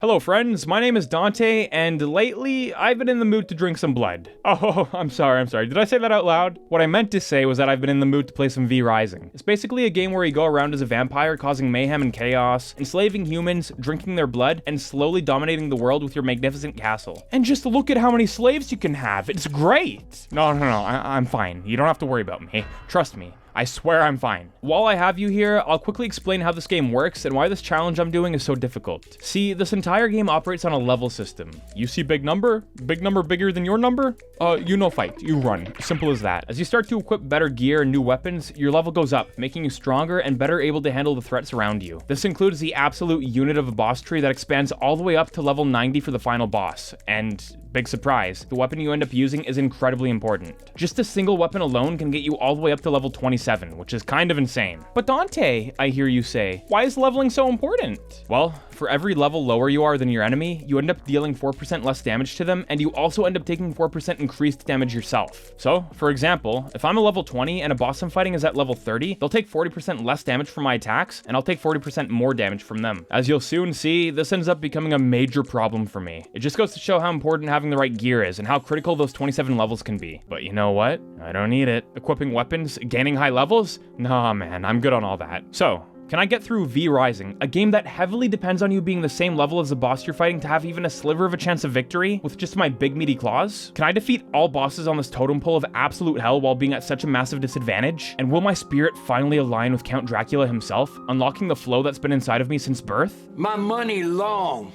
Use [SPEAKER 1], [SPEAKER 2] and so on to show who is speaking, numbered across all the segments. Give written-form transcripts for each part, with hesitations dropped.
[SPEAKER 1] Hello friends, my name is Dante, and lately, I've been in the mood to drink some blood. Oh, I'm sorry. Did I say that out loud? What I meant to say was that I've been in the mood to play some V Rising. It's basically a game where you go around as a vampire, causing mayhem and chaos, enslaving humans, drinking their blood, and slowly dominating the world with your magnificent castle. And just look at how many slaves you can have, it's great! No, I'm fine. You don't have to worry about me. Trust me. I swear I'm fine. While I have you here, I'll quickly explain how this game works and why this challenge I'm doing is so difficult. See, this entire game operates on a level system. You see big number bigger than your number? You no fight, you run. Simple as that. As you start to equip better gear and new weapons, your level goes up, making you stronger and better able to handle the threats around you. This includes the absolute unit of a boss tree that expands all the way up to level 90 for the final boss. And big surprise, the weapon you end up using is incredibly important. Just a single weapon alone can get you all the way up to level 27, which is kind of insane. But Dante, I hear you say, why is leveling so important? Well, for every level lower you are than your enemy, you end up dealing 4% less damage to them, and you also end up taking 4% increased damage yourself. So, for example, if I'm a level 20 and a boss I'm fighting is at level 30, they'll take 40% less damage from my attacks, and I'll take 40% more damage from them. As you'll soon see, this ends up becoming a major problem for me. It just goes to show how important having the right gear is, and how critical those 27 levels can be. But you know what? I don't need it. Equipping weapons, gaining high levels? Nah, man, I'm good on all that. So, can I get through V Rising, a game that heavily depends on you being the same level as the boss you're fighting to have even a sliver of a chance of victory with just my big meaty claws? Can I defeat all bosses on this totem pole of absolute hell while being at such a massive disadvantage? And will my spirit finally align with Count Dracula himself, unlocking the flow that's been inside of me since birth?
[SPEAKER 2] My money long,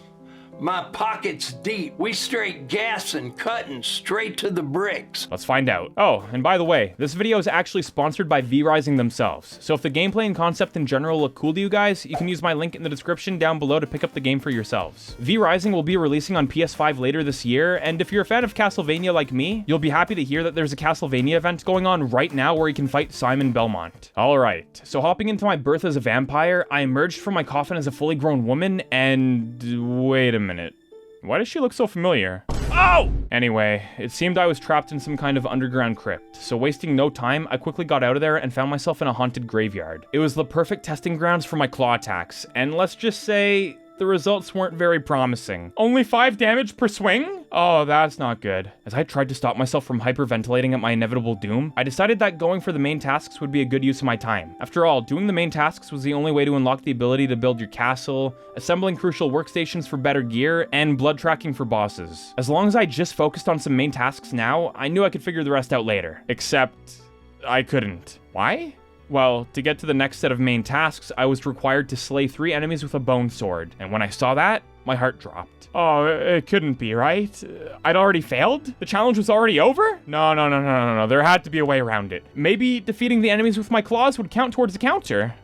[SPEAKER 2] my pockets deep. We straight gas and cutting straight to the bricks.
[SPEAKER 1] Let's find out. Oh, and by the way, this video is actually sponsored by V Rising themselves. So if the gameplay and concept in general look cool to you guys, you can use my link in the description down below to pick up the game for yourselves. V Rising will be releasing on PS5 later this year, and if you're a fan of Castlevania like me, you'll be happy to hear that there's a Castlevania event going on right now where you can fight Simon Belmont. Alright, so hopping into my birth as a vampire, I emerged from my coffin as a fully grown woman, and wait a minute. Why does she look so familiar? Oh! Anyway, it seemed I was trapped in some kind of underground crypt, so wasting no time, I quickly got out of there and found myself in a haunted graveyard. It was the perfect testing grounds for my claw attacks, and let's just say, the results weren't very promising. Only 5 damage per swing? Oh, that's not good. As I tried to stop myself from hyperventilating at my inevitable doom, I decided that going for the main tasks would be a good use of my time. After all, doing the main tasks was the only way to unlock the ability to build your castle, assembling crucial workstations for better gear, and blood tracking for bosses. As long as I just focused on some main tasks now, I knew I could figure the rest out later. Except, I couldn't. Why? Well, to get to the next set of main tasks, I was required to slay 3 enemies with a bone sword, and when I saw that, my heart dropped. Oh, it couldn't be, right? I'd already failed? The challenge was already over? No, there had to be a way around it. Maybe defeating the enemies with my claws would count towards the counter.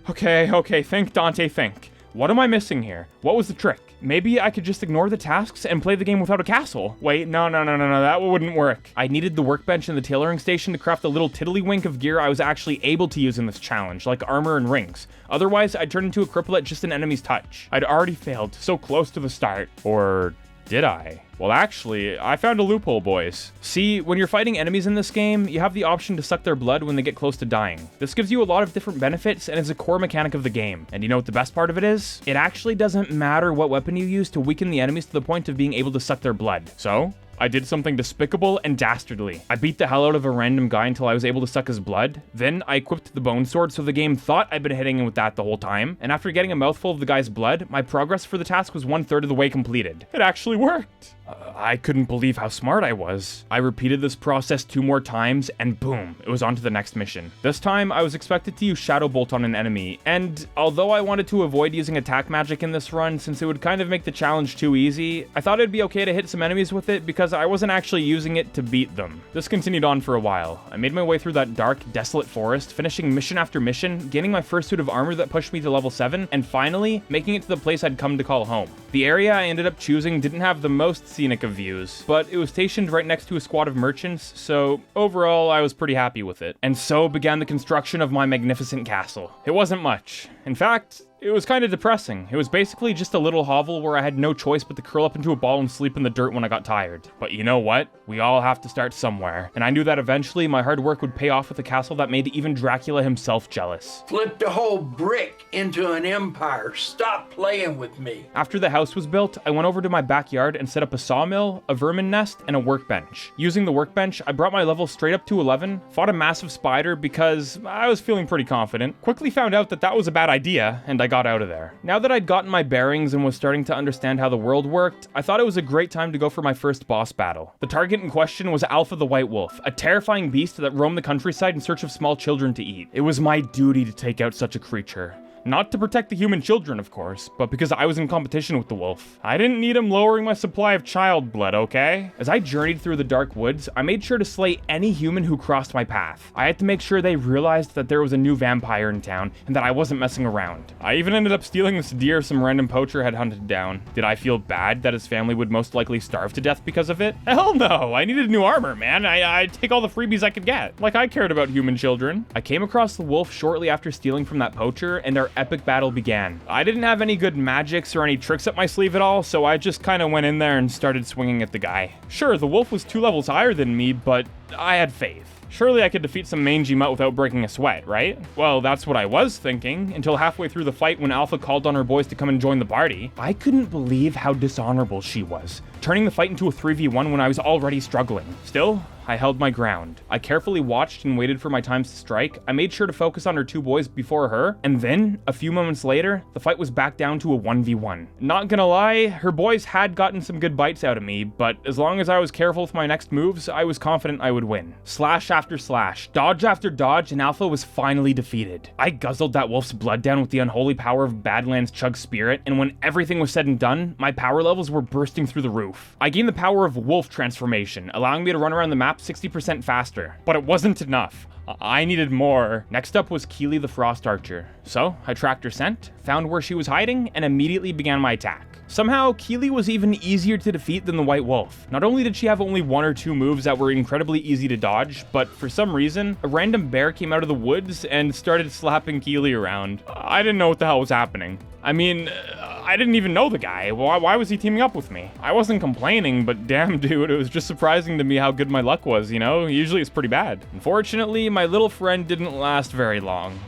[SPEAKER 1] Okay, think, Dante, think. What am I missing here? What was the trick? Maybe I could just ignore the tasks and play the game without a castle. Wait, no, that wouldn't work. I needed the workbench and the tailoring station to craft a little tiddlywink of gear I was actually able to use in this challenge, like armor and rings. Otherwise, I'd turn into a cripple at just an enemy's touch. I'd already failed, so close to the start. Or did I? Well, actually, I found a loophole, boys. See, when you're fighting enemies in this game, you have the option to suck their blood when they get close to dying. This gives you a lot of different benefits and is a core mechanic of the game. And you know what the best part of it is? It actually doesn't matter what weapon you use to weaken the enemies to the point of being able to suck their blood. So, I did something despicable and dastardly. I beat the hell out of a random guy until I was able to suck his blood. Then I equipped the bone sword so the game thought I'd been hitting him with that the whole time. And after getting a mouthful of the guy's blood, my progress for the task was 1/3 of the way completed. It actually worked. I couldn't believe how smart I was. I repeated this process 2 more times, and boom, it was on to the next mission. This time, I was expected to use Shadow Bolt on an enemy, and although I wanted to avoid using attack magic in this run since it would kind of make the challenge too easy, I thought it'd be okay to hit some enemies with it because I wasn't actually using it to beat them. This continued on for a while. I made my way through that dark, desolate forest, finishing mission after mission, gaining my first suit of armor that pushed me to level 7, and finally, making it to the place I'd come to call home. The area I ended up choosing didn't have the most scenic of views, but it was stationed right next to a squad of merchants, so overall I was pretty happy with it. And so began the construction of my magnificent castle. It wasn't much. In fact, It was kind of depressing. It was basically just a little hovel where I had no choice but to curl up into a ball and sleep in the dirt when I got tired. But you know what? We all have to start somewhere. And I knew that eventually my hard work would pay off with a castle that made even Dracula himself jealous.
[SPEAKER 2] Flip the whole brick into an empire. Stop playing with me.
[SPEAKER 1] After the house was built, I went over to my backyard and set up a sawmill, a vermin nest, and a workbench. Using the workbench, I brought my level straight up to 11, fought a massive spider because I was feeling pretty confident, quickly found out that that was a bad idea, and I got out of there. Now that I'd gotten my bearings and was starting to understand how the world worked, I thought it was a great time to go for my first boss battle. The target in question was Alpha the White Wolf, a terrifying beast that roamed the countryside in search of small children to eat. It was my duty to take out such a creature. Not to protect the human children, of course, but because I was in competition with the wolf. I didn't need him lowering my supply of child blood, okay? As I journeyed through the dark woods, I made sure to slay any human who crossed my path. I had to make sure they realized that there was a new vampire in town and that I wasn't messing around. I even ended up stealing this deer some random poacher had hunted down. Did I feel bad that his family would most likely starve to death because of it? Hell no! I needed new armor, man. I'd take all the freebies I could get. Like I cared about human children. I came across the wolf shortly after stealing from that poacher, and our epic battle began. I didn't have any good magics or any tricks up my sleeve at all, so I just kind of went in there and started swinging at the guy. Sure, the wolf was 2 levels higher than me, but I had faith. Surely I could defeat some mangy mutt without breaking a sweat, right? Well, that's what I was thinking, until halfway through the fight when Alpha called on her boys to come and join the party. I couldn't believe how dishonorable she was, turning the fight into a 3v1 when I was already struggling. Still, I held my ground. I carefully watched and waited for my times to strike. I made sure to focus on her 2 boys before her, and then, a few moments later, the fight was back down to a 1v1. Not gonna lie, her boys had gotten some good bites out of me, but as long as I was careful with my next moves, I was confident I would win. Slash after slash, dodge after dodge, and Alpha was finally defeated. I guzzled that wolf's blood down with the unholy power of Badlands Chug Spirit, and when everything was said and done, my power levels were bursting through the roof. I gained the power of Wolf Transformation, allowing me to run around the map 60% faster. But it wasn't enough. I needed more. Next up was Keely the Frost Archer. So, I tracked her scent, found where she was hiding, and immediately began my attack. Somehow, Keely was even easier to defeat than the White Wolf. Not only did she have only 1 or 2 moves that were incredibly easy to dodge, but for some reason, a random bear came out of the woods and started slapping Keely around. I didn't know what the hell was happening. I mean, I didn't even know the guy. Why was he teaming up with me? I wasn't complaining, but damn dude, it was just surprising to me how good my luck was, you know? Usually it's pretty bad. Unfortunately, my little friend didn't last very long.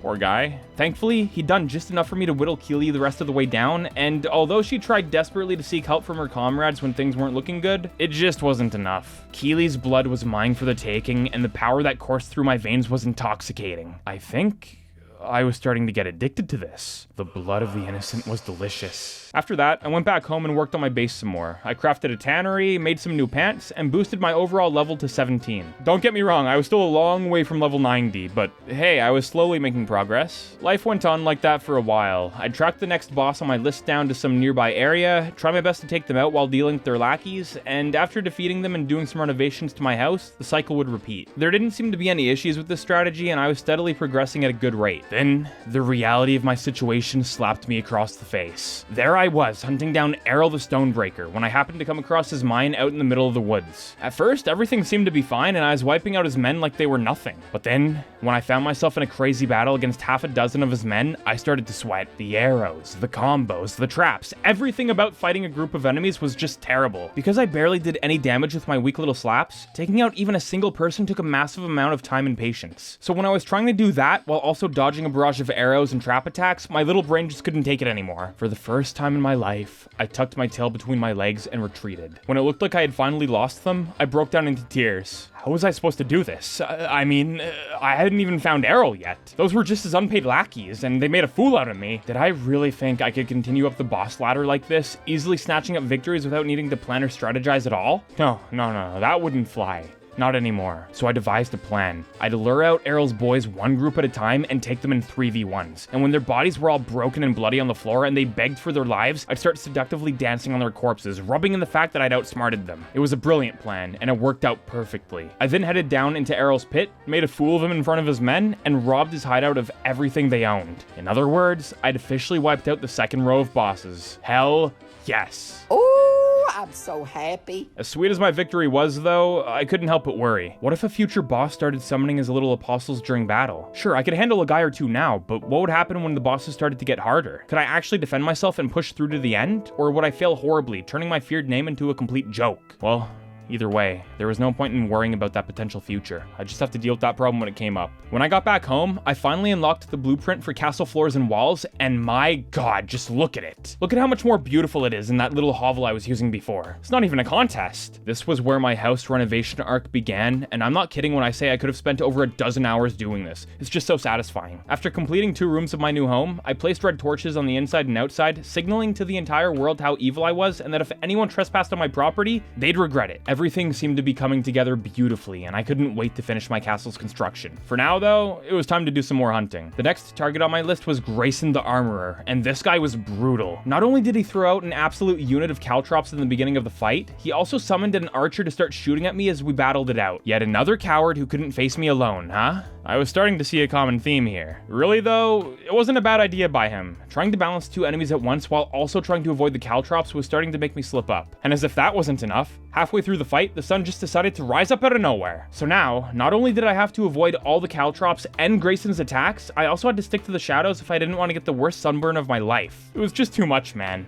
[SPEAKER 1] Poor guy. Thankfully, he'd done just enough for me to whittle Keely the rest of the way down, and although she tried desperately to seek help from her comrades when things weren't looking good, it just wasn't enough. Keely's blood was mine for the taking, and the power that coursed through my veins was intoxicating. I think I was starting to get addicted to this. The blood of the innocent was delicious. After that, I went back home and worked on my base some more. I crafted a tannery, made some new pants, and boosted my overall level to 17. Don't get me wrong, I was still a long way from level 90, but hey, I was slowly making progress. Life went on like that for a while. I'd track the next boss on my list down to some nearby area, try my best to take them out while dealing with their lackeys, and after defeating them and doing some renovations to my house, the cycle would repeat. There didn't seem to be any issues with this strategy, and I was steadily progressing at a good rate. Then, the reality of my situation slapped me across the face. There I was, hunting down Errol the Stonebreaker, when I happened to come across his mine out in the middle of the woods. At first, everything seemed to be fine, and I was wiping out his men like they were nothing. But then, when I found myself in a crazy battle against half a dozen of his men, I started to sweat. The arrows, the combos, the traps, everything about fighting a group of enemies was just terrible. Because I barely did any damage with my weak little slaps, taking out even a single person took a massive amount of time and patience. So when I was trying to do that, while also dodging a barrage of arrows and trap attacks, my little brain just couldn't take it anymore. For the first time in my life, I tucked my tail between my legs and retreated. When it looked like I had finally lost them, I broke down into tears. How was I supposed to do this? I hadn't even found Errol yet. Those were just his unpaid lackeys, and they made a fool out of me. Did I really think I could continue up the boss ladder like this, easily snatching up victories without needing to plan or strategize at all? No, that wouldn't fly. Not anymore. So I devised a plan. I'd lure out Errol's boys one group at a time and take them in 3v1s. And when their bodies were all broken and bloody on the floor and they begged for their lives, I'd start seductively dancing on their corpses, rubbing in the fact that I'd outsmarted them. It was a brilliant plan, and it worked out perfectly. I then headed down into Errol's pit, made a fool of him in front of his men, and robbed his hideout of everything they owned. In other words, I'd officially wiped out the second row of bosses. Hell yes.
[SPEAKER 3] Ooh, I'm so happy.
[SPEAKER 1] As sweet as my victory was, though, I couldn't help but worry. What if a future boss started summoning his little apostles during battle? Sure, I could handle a guy or two now, but what would happen when the bosses started to get harder? Could I actually defend myself and push through to the end? Or would I fail horribly, turning my feared name into a complete joke? Well, either way, there was no point in worrying about that potential future. I just have to deal with that problem when it came up. When I got back home, I finally unlocked the blueprint for castle floors and walls, and my god, just look at it. Look at how much more beautiful it is in that little hovel I was using before. It's not even a contest. This was where my house renovation arc began, and I'm not kidding when I say I could have spent over a dozen hours doing this. It's just so satisfying. After completing 2 rooms of my new home, I placed red torches on the inside and outside, signaling to the entire world how evil I was, and that if anyone trespassed on my property, they'd regret it. Everything seemed to be coming together beautifully, and I couldn't wait to finish my castle's construction. For now, though, it was time to do some more hunting. The next target on my list was Grayson the Armorer, and this guy was brutal. Not only did he throw out an absolute unit of caltrops in the beginning of the fight, he also summoned an archer to start shooting at me as we battled it out. Yet another coward who couldn't face me alone, huh? I was starting to see a common theme here. Really though, it wasn't a bad idea by him. Trying to balance 2 enemies at once while also trying to avoid the caltrops was starting to make me slip up. And as if that wasn't enough, halfway through the fight, the sun just decided to rise up out of nowhere. So now, not only did I have to avoid all the caltrops and Grayson's attacks, I also had to stick to the shadows if I didn't want to get the worst sunburn of my life. It was just too much, man.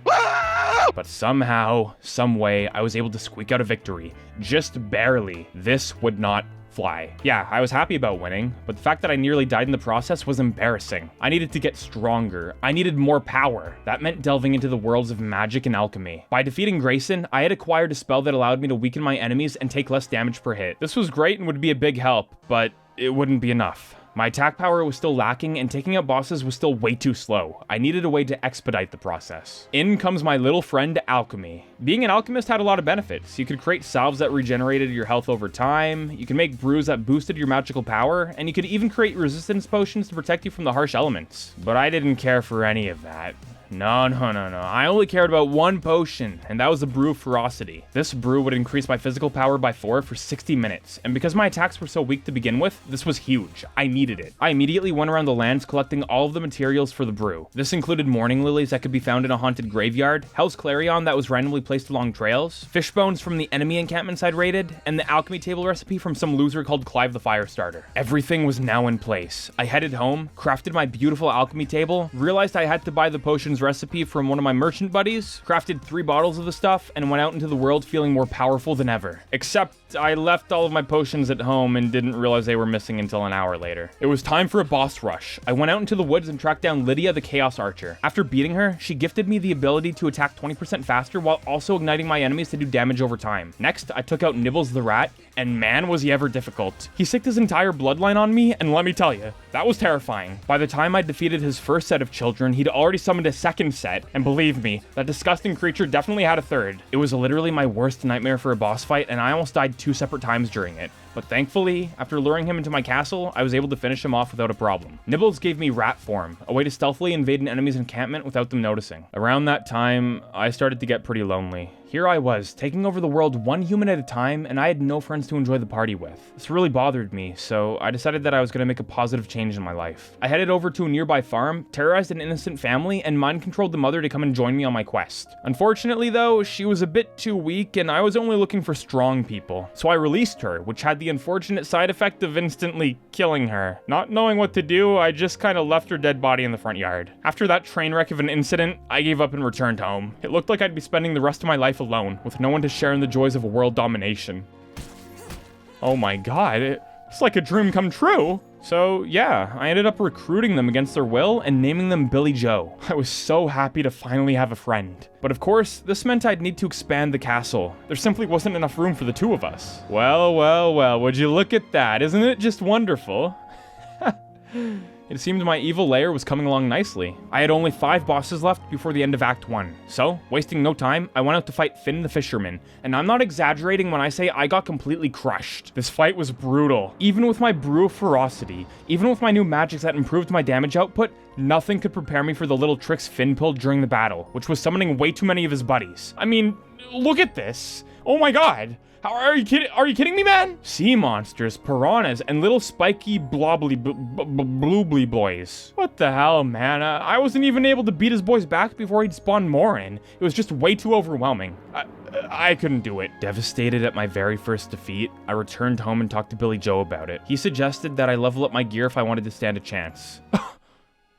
[SPEAKER 1] But somehow, some way, I was able to squeak out a victory. Just barely. This would not fly. Yeah, I was happy about winning, but the fact that I nearly died in the process was embarrassing. I needed to get stronger. I needed more power. That meant delving into the worlds of magic and alchemy. By defeating Grayson, I had acquired a spell that allowed me to weaken my enemies and take less damage per hit. This was great and would be a big help, but it wouldn't be enough. My attack power was still lacking, and taking out bosses was still way too slow. I needed a way to expedite the process. In comes my little friend, alchemy. Being an alchemist had a lot of benefits. You could create salves that regenerated your health over time, you could make brews that boosted your magical power, and you could even create resistance potions to protect you from the harsh elements. But I didn't care for any of that. No. I only cared about one potion, and that was the Brew of Ferocity. This brew would increase my physical power by 4 for 60 minutes, and because my attacks were so weak to begin with, this was huge. I needed it. I immediately went around the lands collecting all of the materials for the brew. This included morning lilies that could be found in a haunted graveyard, Hell's Clarion that was randomly placed along trails, fish bones from the enemy encampments I'd raided, and the alchemy table recipe from some loser called Clive the Firestarter. Everything was now in place. I headed home, crafted my beautiful alchemy table, realized I had to buy the potions recipe from one of my merchant buddies, crafted 3 bottles of the stuff, and went out into the world feeling more powerful than ever. Except I left all of my potions at home and didn't realize they were missing until an hour later. It was time for a boss rush. I went out into the woods and tracked down Lydia the Chaos Archer. After beating her, she gifted me the ability to attack 20% faster while also igniting my enemies to do damage over time. Next, I took out Nibbles the Rat, and man was he ever difficult. He sicked his entire bloodline on me, and let me tell you, that was terrifying. By the time I defeated his first set of children, he'd already summoned a second set, and believe me, that disgusting creature definitely had a third. It was literally my worst nightmare for a boss fight, and I almost died 2 separate times during it. But thankfully, after luring him into my castle, I was able to finish him off without a problem. Nibbles gave me rat form, a way to stealthily invade an enemy's encampment without them noticing. Around that time, I started to get pretty lonely. Here I was, taking over the world one human at a time, and I had no friends to enjoy the party with. This really bothered me, so I decided that I was going to make a positive change in my life. I headed over to a nearby farm, terrorized an innocent family, and mind-controlled the mother to come and join me on my quest. Unfortunately though, she was a bit too weak, and I was only looking for strong people. So I released her, which had the unfortunate side effect of instantly killing her. Not knowing what to do, I just kinda left her dead body in the front yard. After that train wreck of an incident, I gave up and returned home. It looked like I'd be spending the rest of my life alone, with no one to share in the joys of world domination. Oh my god, it's like a dream come true. So yeah, I ended up recruiting them against their will and naming them Billy Joe. I was so happy to finally have a friend. But of course, this meant I'd need to expand the castle. There simply wasn't enough room for the 2 of us. Well, would you look at that? Isn't it just wonderful? It seemed my evil lair was coming along nicely. I had only 5 bosses left before the end of Act 1. So, wasting no time, I went out to fight Finn the Fisherman. And I'm not exaggerating when I say I got completely crushed. This fight was brutal. Even with my Brew of Ferocity, even with my new magics that improved my damage output, Nothing could prepare me for the little tricks Finn pulled during the battle, which was summoning way too many of his buddies. I mean, look at this. Oh my god. How are you kidding? Are you kidding me, man? Sea monsters, piranhas, and little spiky bloobly boys. What the hell, man? I wasn't even able to beat his boys back before he'd spawned more in. It was just way too overwhelming. I couldn't do it. Devastated at my very first defeat, I returned home and talked to Billy Joe about it. He suggested that I level up my gear if I wanted to stand a chance.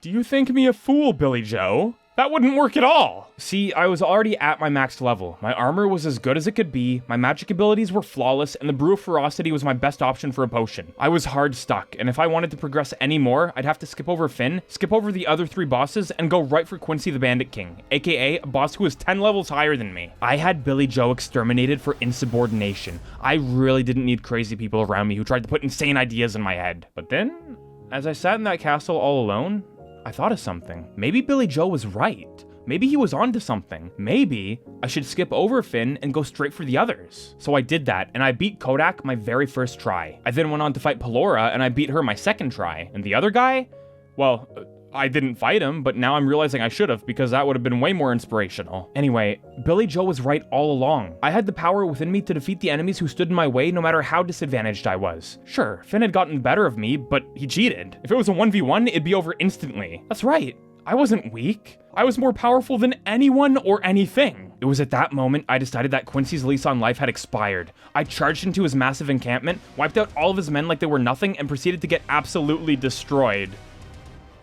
[SPEAKER 1] Do you think me a fool, Billy Joe? That wouldn't work at all. See, I was already at my max level. My armor was as good as it could be, my magic abilities were flawless, and the Brew of Ferocity was my best option for a potion. I was hard stuck, and if I wanted to progress any more, I'd have to skip over Finn, skip over the other 3 bosses, and go right for Quincy the Bandit King, aka a boss who is 10 levels higher than me. I had Billy Joe exterminated for insubordination. I really didn't need crazy people around me who tried to put insane ideas in my head. But then, as I sat in that castle all alone, I thought of something. Maybe Billy Joe was right. Maybe he was onto something. Maybe I should skip over Finn and go straight for the others. So I did that, and I beat Kodak my very first try. I then went on to fight Pelora, and I beat her my second try. And the other guy? Well, I didn't fight him, but now I'm realizing I should have, because that would have been way more inspirational. Anyway, Billy Joe was right all along. I had the power within me to defeat the enemies who stood in my way no matter how disadvantaged I was. Sure, Finn had gotten better of me, but he cheated. If it was a 1v1, it'd be over instantly. That's right. I wasn't weak. I was more powerful than anyone or anything. It was at that moment I decided that Quincy's lease on life had expired. I charged into his massive encampment, wiped out all of his men like they were nothing, and proceeded to get absolutely destroyed.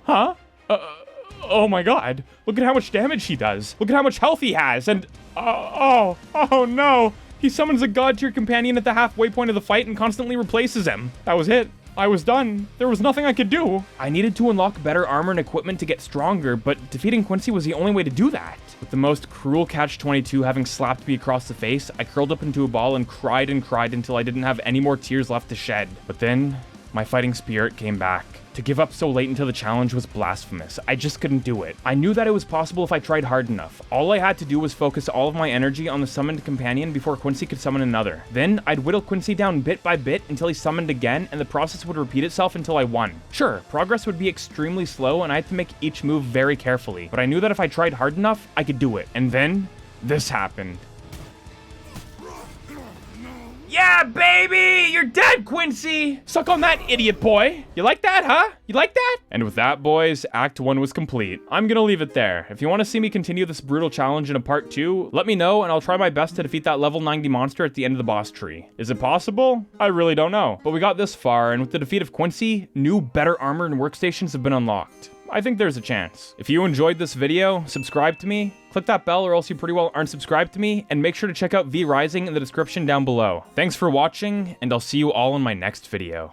[SPEAKER 1] Huh? Oh my god. Look at how much damage he does. Look at how much health he has, and... Oh no. He summons a god-tier companion at the halfway point of the fight and constantly replaces him. That was it. I was done. There was nothing I could do. I needed to unlock better armor and equipment to get stronger, but defeating Quincy was the only way to do that. With the most cruel catch-22 having slapped me across the face, I curled up into a ball and cried until I didn't have any more tears left to shed. But then, my fighting spirit came back. To give up so late into the challenge was blasphemous. I just couldn't do it. I knew that it was possible if I tried hard enough. All I had to do was focus all of my energy on the summoned companion before Quincy could summon another. Then, I'd whittle Quincy down bit by bit until he summoned again, and the process would repeat itself until I won. Sure, progress would be extremely slow, and I had to make each move very carefully, but I knew that if I tried hard enough, I could do it. And then, this happened. Yeah, baby! You're dead, Quincy! Suck on that, idiot boy! You like that, huh? You like that? And with that, boys, Act 1 was complete. I'm gonna leave it there. If you want to see me continue this brutal challenge in a part 2, let me know and I'll try my best to defeat that level 90 monster at the end of the boss tree. Is it possible? I really don't know. But we got this far, and with the defeat of Quincy, new, better armor and workstations have been unlocked. I think there's a chance. If you enjoyed this video, subscribe to me, click that bell or else you pretty well aren't subscribed to me, and make sure to check out V Rising in the description down below. Thanks for watching, and I'll see you all in my next video.